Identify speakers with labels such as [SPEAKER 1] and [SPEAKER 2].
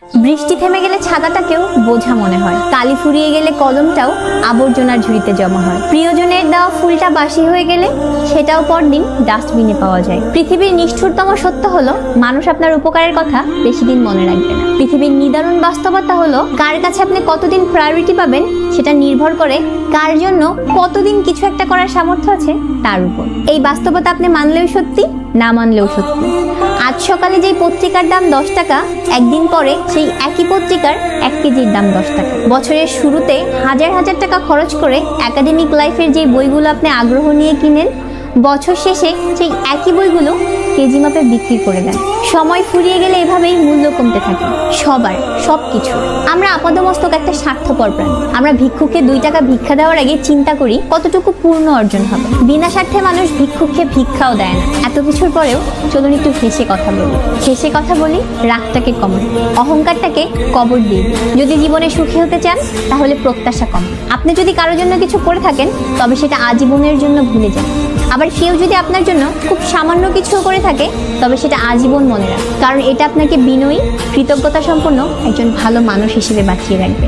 [SPEAKER 1] বৃষ্টি থেমে গেলে ছাতাটাকেও বোঝা মনে হয়, কালি ফুরিয়ে গেলে কলমটাও আবর্জনার ঝুড়িতে জমা হয়, প্রিয়জনের দেওয়া ফুলটা বাসি হয়ে গেলে সেটাও পরদিন ডাস্টবিনে পাওয়া যায়। পৃথিবীর নিষ্ঠুরতম সত্য হলো মানুষ আপনার উপকারের কথা বেশি দিন মনে রাখবে না। পৃথিবীর নিদারুণ বাস্তবতা হলো কার কাছে আপনি কতদিন প্রায়োরিটি পাবেন সেটা নির্ভর করে কার জন্য কতদিন কিছু একটা করার সামর্থ্য আছে তার উপর। এই বাস্তবতা আপনি মানলেও সত্যি, না মানলেও সত্যি। আজ সকালে যেই পত্রিকার দাম 10 টাকা, একদিন পরে সেই একই পত্রিকার 1 কেজির দাম 10 টাকা। বছরের শুরুতে হাজার হাজার টাকা খরচ করে একাডেমিক লাইফের যে বইগুলো আপনি আগ্রহ নিয়ে কিনেন, বছর শেষে সেই একই বইগুলো কেজি মাপে বিক্রি করে দেন। সময় ফুরিয়ে গেলে এভাবেই মূল্য কমতে থাকে সবার, সবকিছু। আমরা আপাদমস্তক একটা স্বার্থপর প্রাণী। আমরা ভিক্ষুককে 2 টাকা ভিক্ষা দেওয়ার আগে চিন্তা করি কতটুকু পূর্ণ অর্জন হবে। বিনা স্বার্থে মানুষ ভিক্ষুককে ভিক্ষাও দেয় না। এত কিছুর পরেও চলুন একটু হেসে কথা বলি। হেসে কথা বলি, রাগটাকে কমান, অহংকারটাকে কবর দিই। যদি জীবনে সুখী হতে চান তাহলে প্রত্যাশা কম। আপনি যদি কারোর জন্য কিছু করে থাকেন তবে সেটা আজীবনের জন্য ভুলে যান। আবার কেউ যদি আপনার জন্য খুব সামান্য কিছু করে থাকে তবে সেটা আজীবন মনে রাখ, কারণ এটা আপনাকে বিনয়ী, কৃতজ্ঞতা সম্পন্ন একজন ভালো মানুষ হিসেবে বাঁচিয়ে রাখবে।